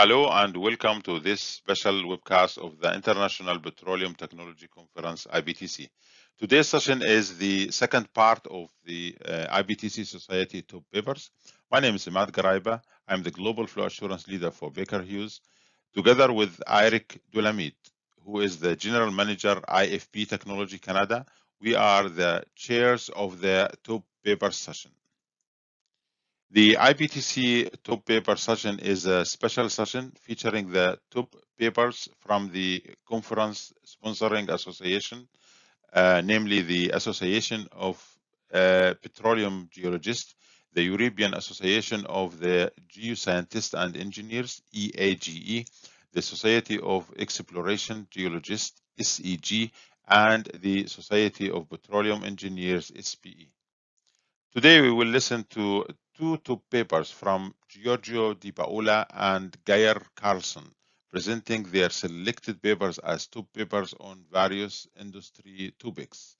Hello and welcome to this special webcast of the International Petroleum Technology Conference, IPTC. Today's session is the second part of the IPTC Society top papers. My name is Imad Garaiba. I'm the Global Flow Assurance Leader for Baker Hughes, together with Eric Dulamit, who is the General Manager, IFP Technology Canada. We are the chairs of the top paper session. The IPTC top paper session is a special session featuring the top papers from the conference sponsoring association, namely the Association of Petroleum Geologists, the European Association of the Geoscientists and Engineers, EAGE, the Society of Exploration Geologists, SEG, and the Society of Petroleum Engineers, SPE. Today we will listen to two top papers from Giorgio Di Paola and Geir Karlsen, presenting their selected papers as top papers on various industry topics.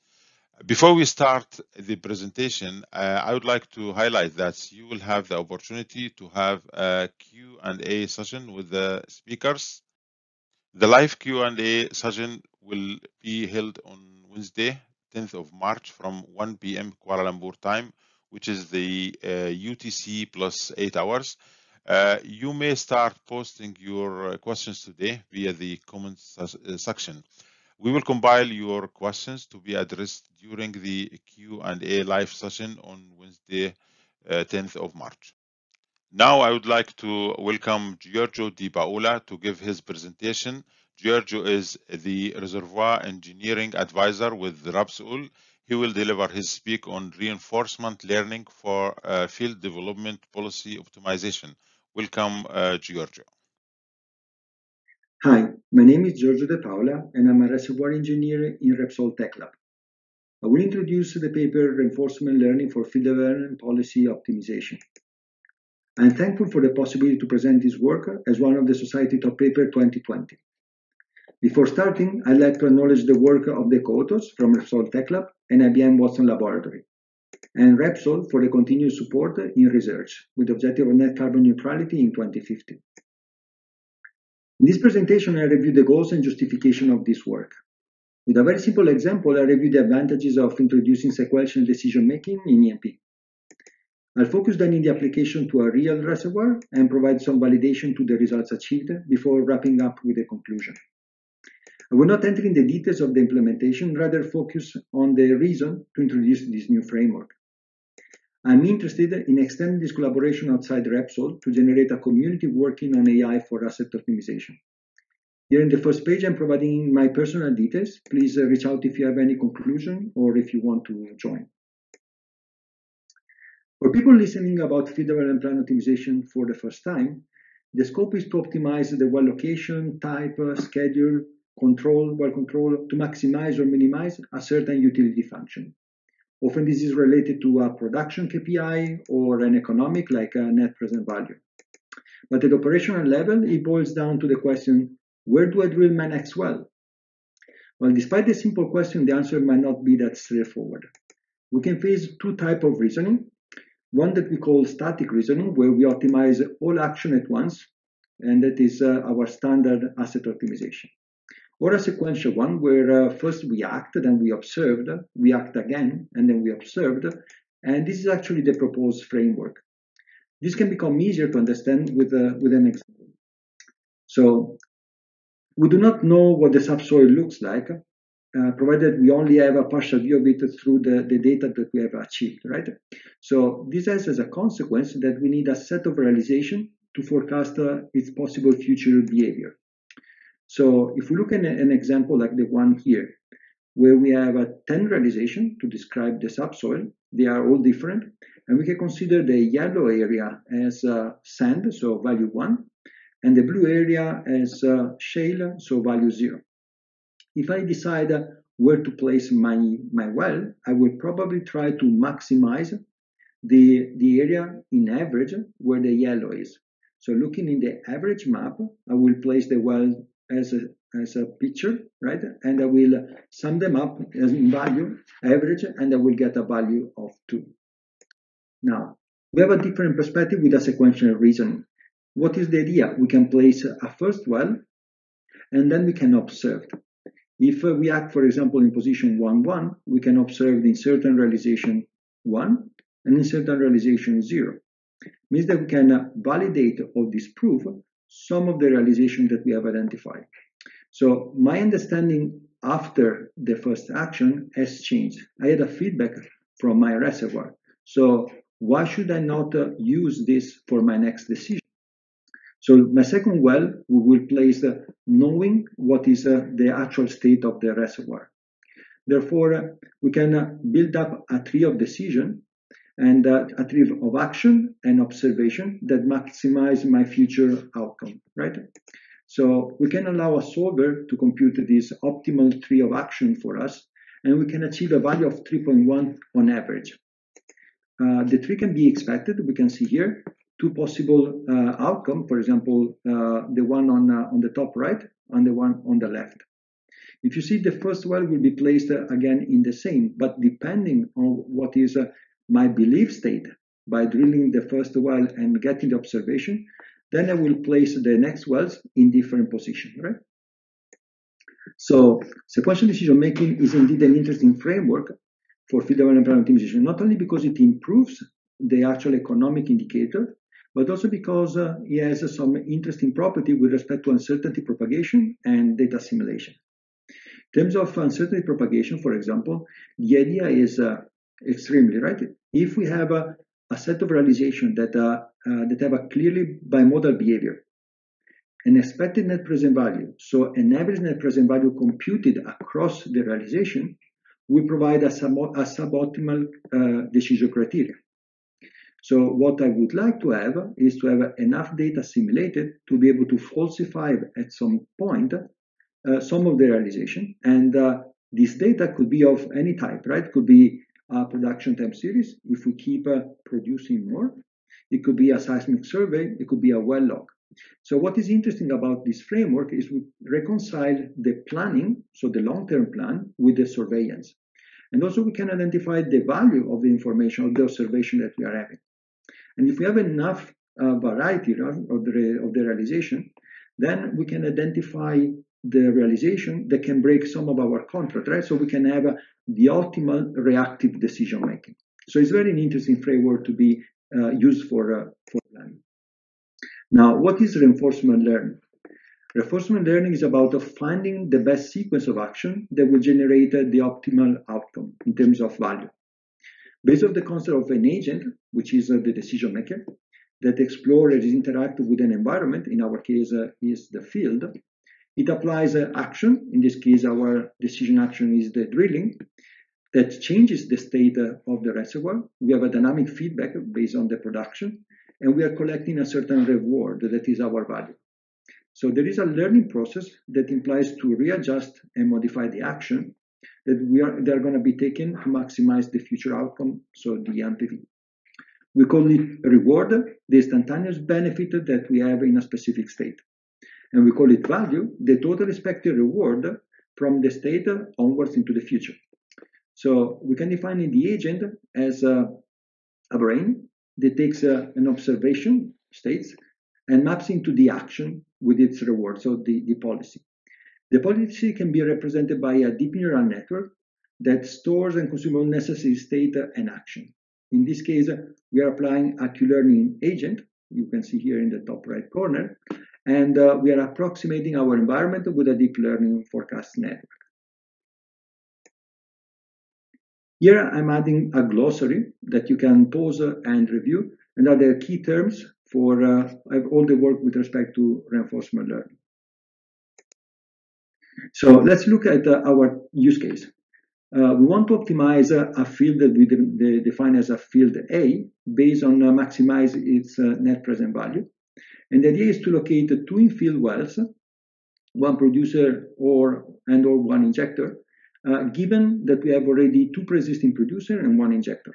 Before we start the presentation, I would like to highlight that you will have the opportunity to have a Q&A session with the speakers. The live Q&A session will be held on Wednesday, 10th of March from 1 p.m. Kuala Lumpur time, which is the UTC plus 8 hours. You may start posting your questions today via the comments section. We will compile your questions to be addressed during the Q&A live session on Wednesday, 10th of March. Now I would like to welcome Giorgio Di Paola to give his presentation. Giorgio is the Reservoir Engineering Advisor with Repsol. He will deliver his speak on reinforcement learning for field development policy optimization. Welcome, Giorgio. Hi, my name is Giorgio Di Paola and I'm a reservoir engineer in Repsol Tech Lab. I will introduce the paper Reinforcement Learning for Field Development Policy Optimization. I am thankful for the possibility to present this work as one of the Society Top Paper 2020. Before starting, I'd like to acknowledge the work of the co-authors from Repsol Tech Lab and IBM Watson Laboratory, and Repsol for the continued support in research with the objective of net carbon neutrality in 2050. In this presentation, I review the goals and justification of this work. With a very simple example, I review the advantages of introducing sequential decision-making in E&P. I'll focus then in the application to a real reservoir and provide some validation to the results achieved before wrapping up with a conclusion. I will not enter in the details of the implementation, rather focus on the reason to introduce this new framework. I'm interested in extending this collaboration outside Repsol to generate a community working on AI for asset optimization. Here in the first page, I'm providing my personal details. Please reach out if you have any conclusion or if you want to join. For people listening about field development plan optimization for the first time, the scope is to optimize the well location, type, schedule, well control to maximize or minimize a certain utility function. Often this is related to a production KPI or an economic like a net present value. But at the operational level, it boils down to the question, where do I drill my next well? Well, despite the simple question, the answer might not be that straightforward. We can face two types of reasoning. One that we call static reasoning, where we optimize all action at once, and that is our standard asset optimization. Or a sequential one, where first we act, then we observed, we act again, and then we observed, and this is actually the proposed framework. This can become easier to understand with an example. So, we do not know what the subsoil looks like, provided we only have a partial view of it through the data that we have achieved, right? So this has as a consequence that we need a set of realization to forecast its possible future behavior. So if we look at an example like the one here, where we have a 10 realization to describe the subsoil, they are all different, and we can consider the yellow area as sand, so value 1, and the blue area as shale, so value 0. If I decide where to place my well, I will probably try to maximize the area in average where the yellow is. So looking in the average map, I will place the well as a picture, right? And I will sum them up as in value, average, and I will get a value of 2. Now, we have a different perspective with a sequential reasoning. What is the idea? We can place a first well, and then we can observe. If we act, for example, in position 1-1, we can observe in certain realization 1 and in certain realization 0. Means that we can validate or disprove some of the realization that we have identified. So my understanding after the first action has changed. I had a feedback from my reservoir. So why should I not use this for my next decision? So my second well, we will place knowing what is the actual state of the reservoir. Therefore, we can build up a tree of decision and a tree of action and observation that maximize my future outcome, right? So we can allow a solver to compute this optimal tree of action for us, and we can achieve a value of 3.1 on average. The tree can be expected. We can see here two possible outcomes, for example, the one on the top right and the one on the left. If you see, the first well will be placed again in the same, but depending on what is my belief state by drilling the first well and getting the observation, then I will place the next wells in different positions, right? So sequential decision making is indeed an interesting framework for field development plan optimization, not only because it improves the actual economic indicator, but also because it has some interesting property with respect to uncertainty propagation and data assimilation. In terms of uncertainty propagation, for example, the idea is extremely, right? If we have a set of realization that have a clearly bimodal behavior, an expected net present value, so an average net present value computed across the realization, will provide a suboptimal decision criteria. So what I would like to have is to have enough data simulated to be able to falsify at some point some of the realization. And this data could be of any type, right? It could be a production time series if we keep producing more. It could be a seismic survey. It could be a well log. So what is interesting about this framework is we reconcile the planning, so the long-term plan, with the surveillance. And also we can identify the value of the information, of the observation that we are having. And if we have enough variety of the realization, then we can identify the realization that can break some of our contract, right? So we can have the optimal reactive decision making. So it's very interesting framework to be used for planning. Now, what is reinforcement learning? Reinforcement learning is about finding the best sequence of action that will generate the optimal outcome in terms of value. Based on the concept of an agent, which is the decision maker, that explores and interacts with an environment, in our case is the field, it applies action. In this case, our decision action is the drilling, that changes the state of the reservoir. We have a dynamic feedback based on the production, and we are collecting a certain reward that is our value. So there is a learning process that implies to readjust and modify the action that they're going to be taken to maximize the future outcome, so the MPV. We call it reward, the instantaneous benefit that we have in a specific state. And we call it value, the total expected reward from the state onwards into the future. So we can define the agent as a brain that takes an observation states and maps into the action with its reward, so the policy. The policy can be represented by a deep neural network that stores and consumes all necessary state and action. In this case, we are applying a Q-learning agent, you can see here in the top right corner, and we are approximating our environment with a deep learning forecast network. Here I'm adding a glossary that you can pause and review, and are the key terms for all the work with respect to reinforcement learning. So let's look at our use case. We want to optimize a field that we define as a field A based on maximize its net present value. And the idea is to locate two infill wells, one producer or one injector, given that we have already two pre-existing producers and one injector.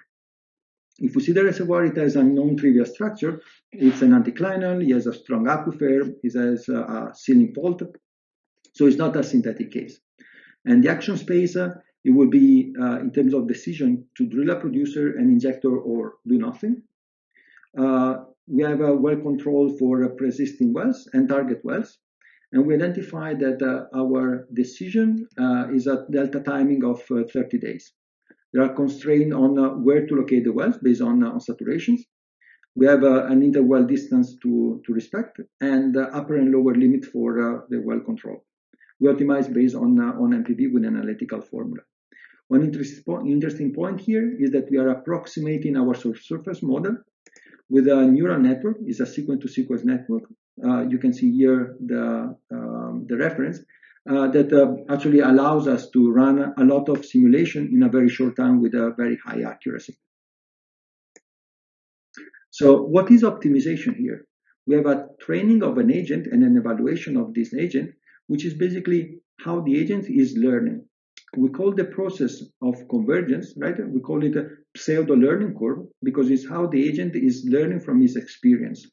If we see the reservoir, it has a non-trivial structure. It's an anticlinal, it has a strong aquifer, it has a sealing fault. So it's not a synthetic case. And the action space, it will be in terms of decision to drill a producer, an injector, or do nothing. we have a well control for pre-existing wells and target wells. And we identify that our decision is at delta timing of 30 days. There are constraints on where to locate the wells based on saturations. We have an interwell distance to respect and upper and lower limit for the well control. We optimize based on MPV with an analytical formula. One interesting point here is that we are approximating our surface model with a neural network. It's a sequence-to-sequence network. You can see here the reference that actually allows us to run a lot of simulation in a very short time with a very high accuracy. So what is optimization here? We have a training of an agent and an evaluation of this agent, which is basically how the agent is learning. We call the process of convergence, right? We call it a pseudo-learning curve because it's how the agent is learning from his experience.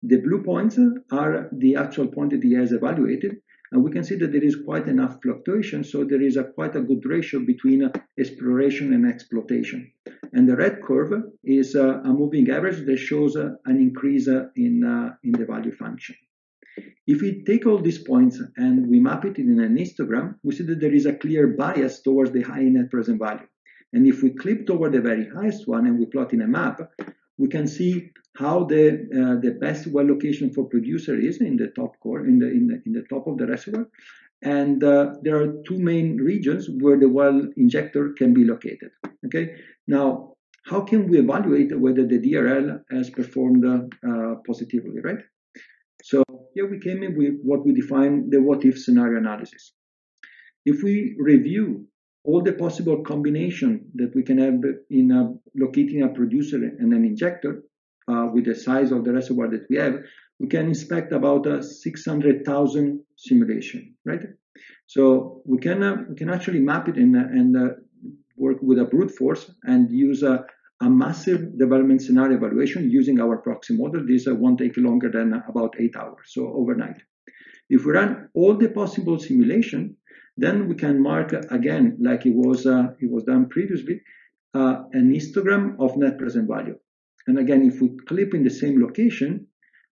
The blue points are the actual point that he has evaluated, and we can see that there is quite enough fluctuation, so there is quite a good ratio between exploration and exploitation. And the red curve is a moving average that shows an increase in the value function. If we take all these points and we map it in an histogram, we see that there is a clear bias towards the high net present value. And if we clip toward the very highest one and we plot in a map, we can see how the best well location for producer is in the top core, in the top of the reservoir. And there are two main regions where the well injector can be located. Okay. Now, how can we evaluate whether the DRL has performed positively, right? So here we came in with what we define the what-if scenario analysis. If we review all the possible combination that we can have in locating a producer and an injector with the size of the reservoir that we have, we can inspect about 600,000 simulation, right? So we can actually map it and work with a brute force and use a massive development scenario evaluation using our proxy model. This won't take longer than about 8 hours, so overnight. If we run all the possible simulation, then we can mark again, like it was done previously, an histogram of net present value. And again, if we clip in the same location,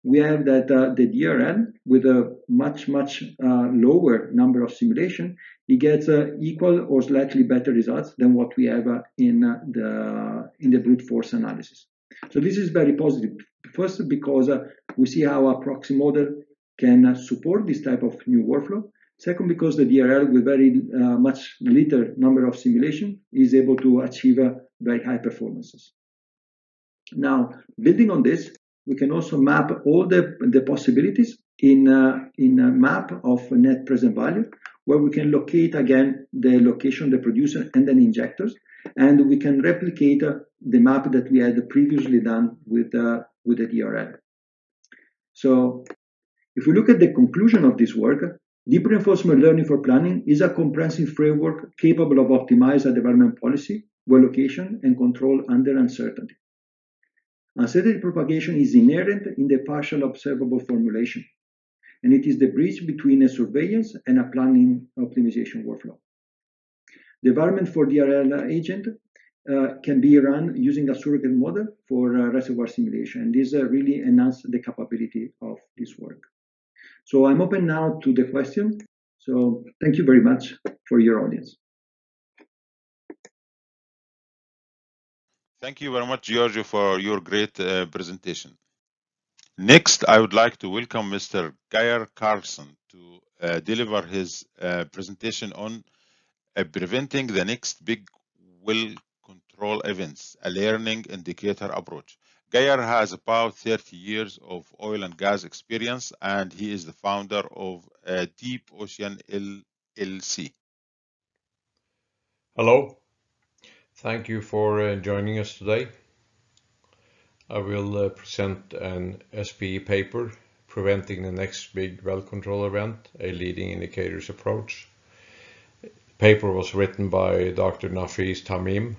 we have that the DRL with a much lower number of simulation, it gets equal or slightly better results than what we have in the brute force analysis. So this is very positive. First, because we see how a proxy model can support this type of new workflow. Second, because the DRL with very much little number of simulation is able to achieve very high performances. Now, building on this, we can also map all the possibilities in a map of net present value, where we can locate again the location of the producer and then injectors, and we can replicate the map that we had previously done with the DRL. So, if we look at the conclusion of this work, deep reinforcement learning for planning is a comprehensive framework capable of optimizing a development policy, well location, and control under uncertainty. Uncertainty propagation is inherent in the partial observable formulation, and it is the bridge between a surveillance and a planning optimization workflow. The environment for DRL agent can be run using a surrogate model for reservoir simulation, and this really enhances the capability of this work. So I'm open now to the question. So thank you very much for your audience. Thank you very much, Giorgio, for your great presentation. Next, I would like to welcome Mr. Geir Karlsen to deliver his presentation on preventing the next big well control events, a learning indicator approach. Geir has about 30 years of oil and gas experience, and he is the founder of Deep Ocean LLC. Hello. Thank you for joining us today. I will present an SPE paper, Preventing the Next Big Well Control Event, a Leading Indicators Approach. The paper was written by Dr. Nafis Tamim,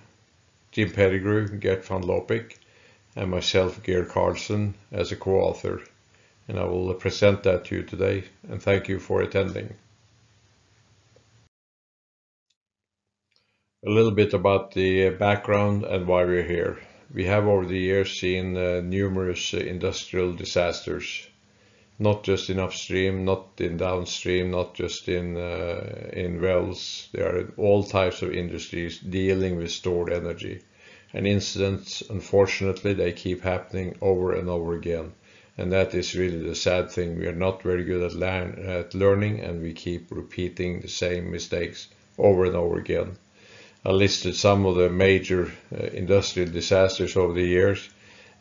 Jim Pettigrew, Gert van Lopik, and myself, Geir Karlsen, as a co-author. And I will present that to you today, and thank you for attending. A little bit about the background and why we're here. we have over the years seen numerous industrial disasters, not just in upstream, not in downstream, not just in wells. There are all types of industries dealing with stored energy. And incidents, unfortunately, they keep happening over and over again. And that is really the sad thing. We are not very good at learning, and we keep repeating the same mistakes over and over again. I listed some of the major industrial disasters over the years,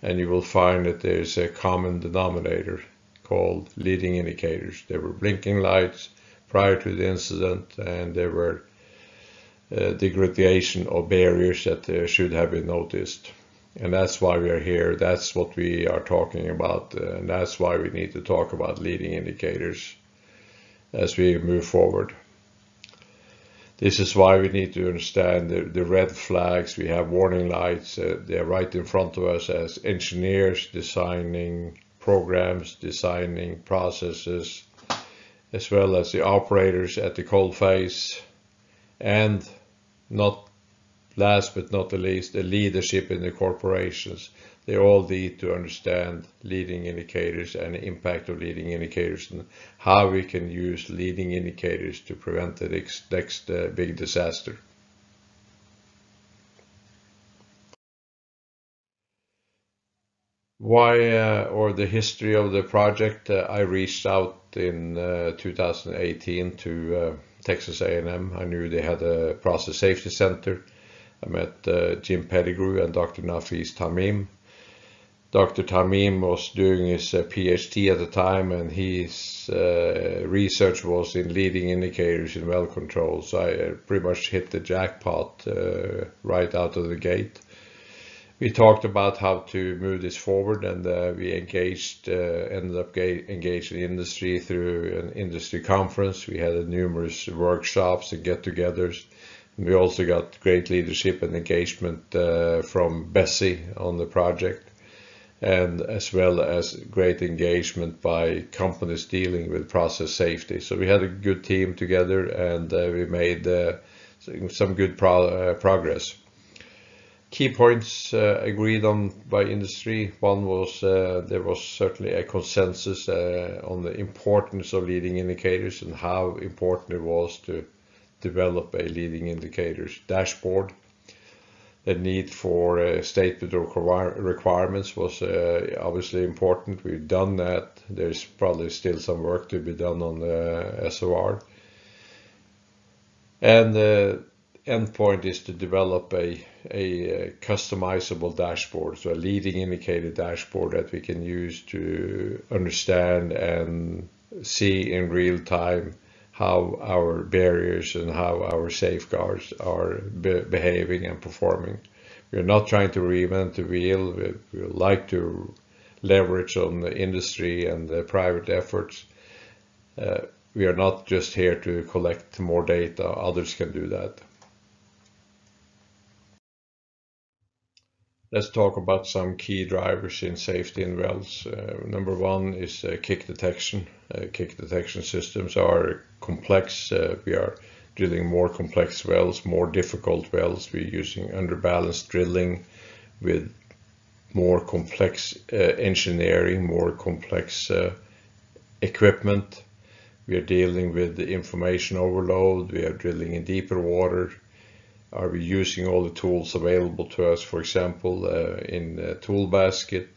and you will find that there is a common denominator called leading indicators. There were blinking lights prior to the incident, and there were degradation of barriers that should have been noticed. And that's why we are here. That's what we are talking about, and that's why we need to talk about leading indicators as we move forward. This is why we need to understand the red flags. We have warning lights. They're right in front of us as engineers designing programs, designing processes, as well as the operators at the coalface, and not last but not the least, the leadership in the corporations. They all need to understand leading indicators and the impact of leading indicators and how we can use leading indicators to prevent the next big disaster. Why, or the history of the project, I reached out in 2018 to Texas A&M. I knew they had a process safety center. I met Jim Pettigrew and Dr. Nafis Tamim. Dr. Tamim was doing his PhD at the time, and his research was in leading indicators in well control. So I pretty much hit the jackpot right out of the gate. We talked about how to move this forward, and we ended up engaging the industry through an industry conference. We had numerous workshops and get-togethers. We also got great leadership and engagement from Bessie on the project, and as well as great engagement by companies dealing with process safety. So we had a good team together, and we made some good progress. Key points agreed on by industry. One was there was certainly a consensus on the importance of leading indicators and how important it was to develop a leading indicators dashboard. The need for a statement of requirements was obviously important. We've done that. There's probably still some work to be done on the SOR. And the end point is to develop a customizable dashboard, so a leading indicator dashboard that we can use to understand and see in real time how our barriers and how our safeguards are behaving and performing. We're not trying to reinvent the wheel. We like to leverage on the industry and the private efforts. We are not just here to collect more data. Others can do that. Let's talk about some key drivers in safety in wells. Number one is kick detection. Kick detection systems are complex. We are drilling more complex wells, more difficult wells. We're using underbalanced drilling with more complex engineering, more complex equipment. We are dealing with the information overload. We are drilling in deeper water. Are we using all the tools available to us, for example, in the tool basket?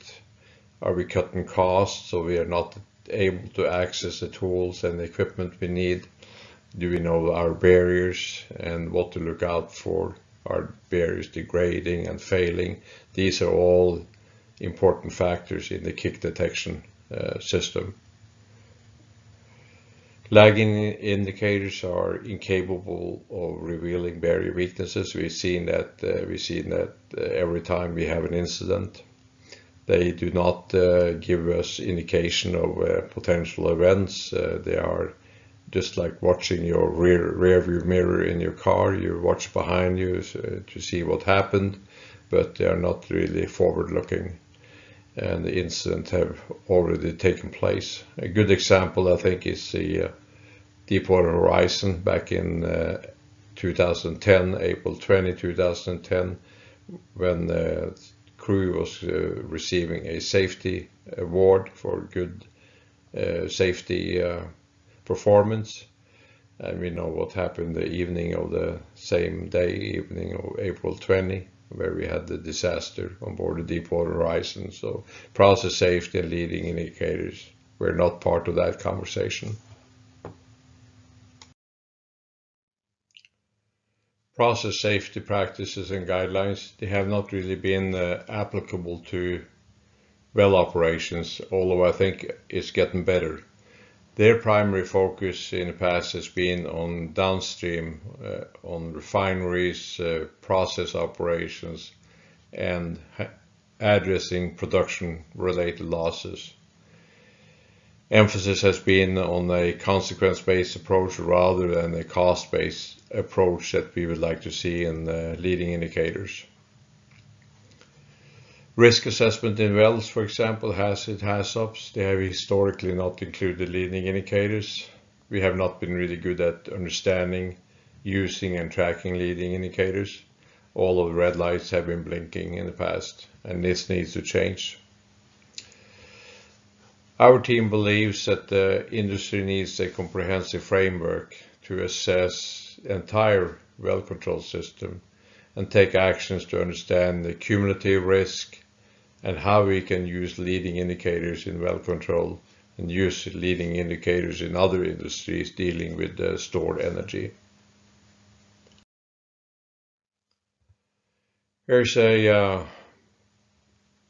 Are we cutting costs so we are not able to access the tools and the equipment we need? Do we know our barriers and what to look out for? Are barriers degrading and failing? These are all important factors in the kick detection system. Lagging indicators are incapable of revealing barrier weaknesses. We've seen that every time we have an incident. They do not give us indication of potential events. They are just like watching your rear view mirror in your car. You watch behind you to see what happened, but they are not really forward looking. And the incident have already taken place. A good example, I think, is the Deepwater Horizon back in 2010, April 20, 2010, when crew was receiving a safety award for good safety performance. And we know what happened the evening of the same day, evening of April 20, where we had the disaster on board the Deepwater Horizon. So process safety and leading indicators were not part of that conversation. Process safety practices and guidelines, they have not really been applicable to well operations, although I think it's getting better. Their primary focus in the past has been on downstream, on refineries, process operations, and addressing production-related losses. Emphasis has been on a consequence-based approach rather than a cost-based approach that we would like to see in leading indicators. Risk assessment in wells, for example, has its HACCPs. They have historically not included leading indicators. We have not been really good at understanding, using and tracking leading indicators. All of the red lights have been blinking in the past, and this needs to change. Our team believes that the industry needs a comprehensive framework to assess the entire well control system and take actions to understand the cumulative risk and how we can use leading indicators in well control and use leading indicators in other industries dealing with stored energy. Here's a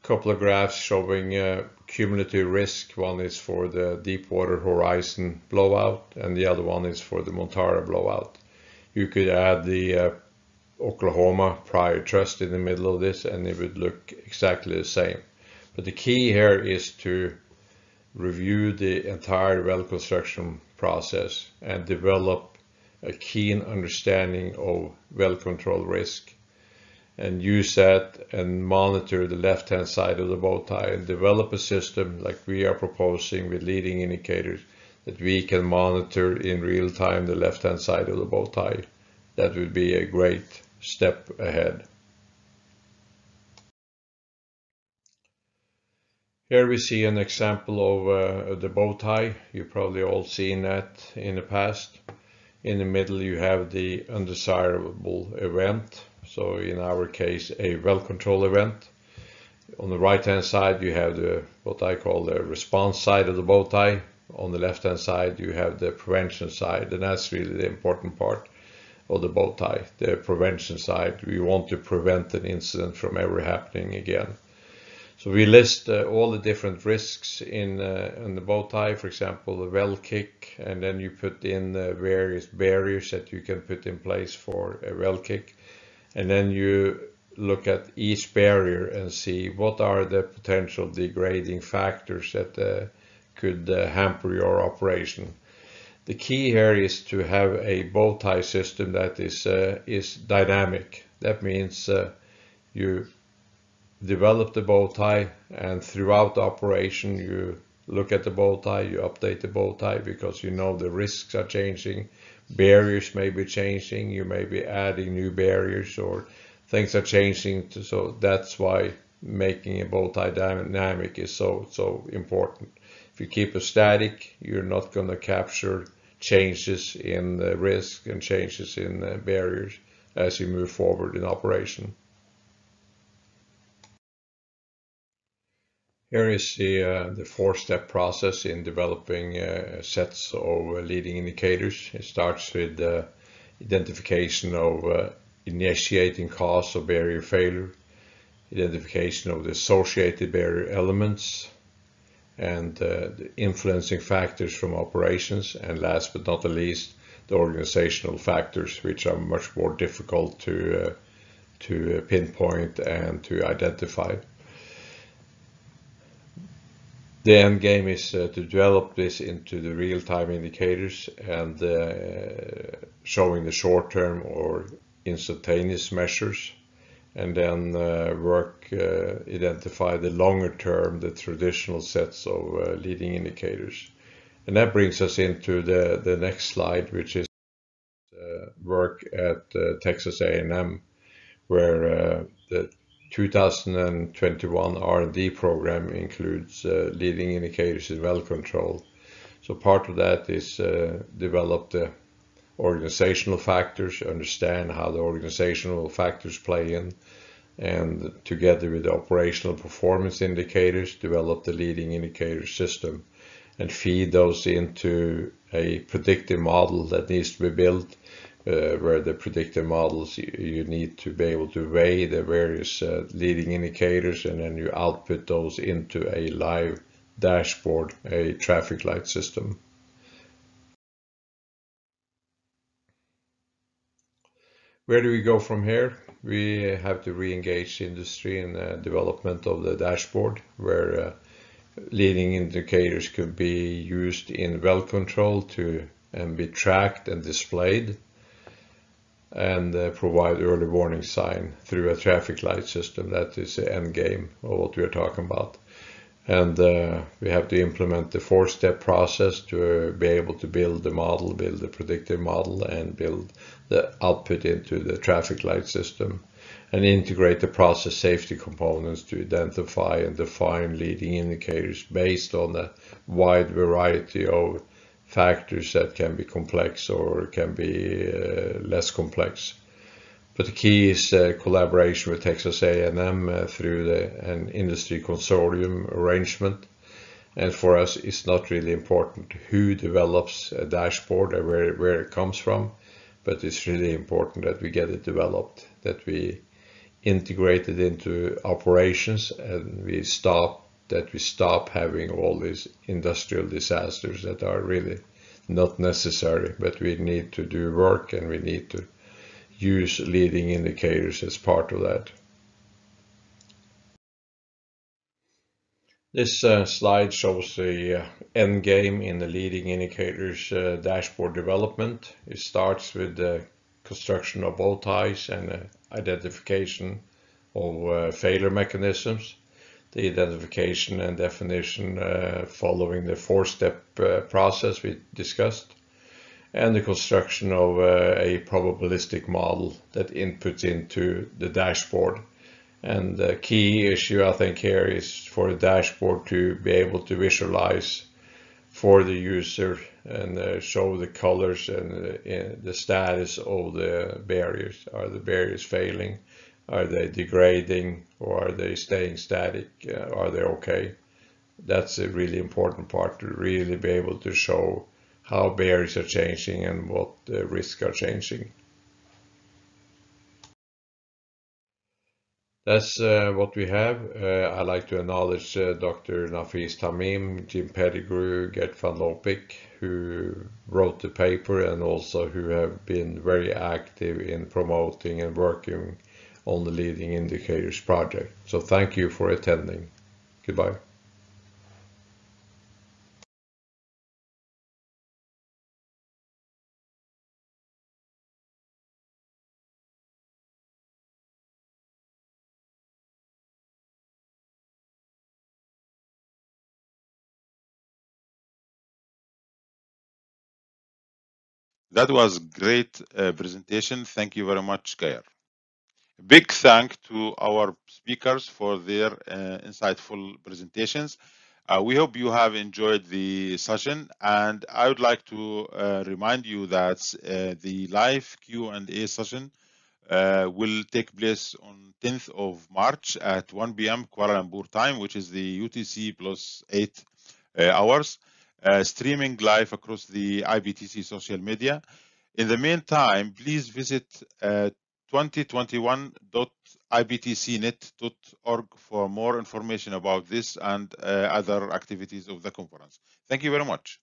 couple of graphs showing cumulative risk. One is for the Deepwater Horizon blowout and the other one is for the Montara blowout. You could add the Oklahoma prior trust in the middle of this and it would look exactly the same. But the key here is to review the entire well construction process and develop a keen understanding of well control risk and use that and monitor the left-hand side of the bow tie and develop a system like we are proposing with leading indicators that we can monitor in real time the left-hand side of the bow tie. That would be a great step ahead. Here we see an example of the bow tie. You've probably all seen that in the past. In the middle you have the undesirable event. So in our case, a well control event. On the right hand side you have what I call the response side of the bow tie. On the left hand side you have the prevention side, and that's really the important part of the bow tie. The prevention side, we want to prevent an incident from ever happening again. So we list all the different risks in the bow tie, for example the well kick, and then you put in various barriers that you can put in place for a well kick. And then you look at each barrier and see what are the potential degrading factors that could hamper your operation. The key here is to have a bow tie system that is dynamic. That means you develop the bow tie and throughout the operation you look at the bow tie, you update the bow tie because you know the risks are changing. Barriers may be changing, you may be adding new barriers or things are changing. So that's why making a bow tie dynamic is so important. If you keep it static, you're not going to capture changes in the risk and changes in the barriers as you move forward in operation. Here is the four-step process in developing sets of leading indicators. It starts with identification of initiating cause of barrier failure, identification of the associated barrier elements, and the influencing factors from operations, and last but not the least, the organizational factors, which are much more difficult to pinpoint and to identify. The end game is to develop this into the real-time indicators and showing the short-term or instantaneous measures, and then identify the longer-term, the traditional sets of leading indicators. And that brings us into the next slide, which is work at Texas A&M, where the 2021 R&D program includes leading indicators in well control. So part of that is develop the organizational factors, understand how the organizational factors play in, and together with the operational performance indicators, develop the leading indicator system and feed those into a predictive model that needs to be built, where the predictive models, you need to be able to weigh the various leading indicators, and then you output those into a live dashboard, a traffic light system. Where do we go from here? We have to re-engage industry in the development of the dashboard, where leading indicators could be used in well control and be tracked and displayed, and provide early warning sign through a traffic light system. That is the end game of what we are talking about. And we have to implement the 4-step process to be able to build the model, build the predictive model, and build the output into the traffic light system, and integrate the process safety components to identify and define leading indicators based on a wide variety of factors that can be complex or can be less complex. But the key is collaboration with Texas A&M through an industry consortium arrangement. And for us, it's not really important who develops a dashboard or where it comes from, but it's really important that we get it developed, that we integrate it into operations, and we stop having all these industrial disasters that are really not necessary, but we need to do work and we need to use leading indicators as part of that. This slide shows the end game in the leading indicators dashboard development. It starts with the construction of bow ties and identification of failure mechanisms, the identification and definition following the 4-step process we discussed, and the construction of a probabilistic model that inputs into the dashboard. And the key issue, I think, here is for the dashboard to be able to visualize for the user and show the colors and the status of the barriers. Are the barriers failing? Are they degrading, or are they staying static? Are they okay? That's a really important part, to really be able to show how barriers are changing and what the risks are changing. That's what we have. I'd like to acknowledge Dr. Nafis Tamim, Jim Pettigrew, Gert van Lopik, who wrote the paper and also who have been very active in promoting and working on the Leading Indicators project. So thank you for attending. Goodbye. That was great presentation. Thank you very much, Geir. Big thank to our speakers for their insightful presentations. We hope you have enjoyed the session, and I would like to remind you that the live Q&A session will take place on 10th of March at 1 p.m. Kuala Lumpur time, which is the UTC plus 8 hours, streaming live across the IPTC social media. In the meantime, please visit 2021.iptcnet.org for more information about this and other activities of the conference. Thank you very much.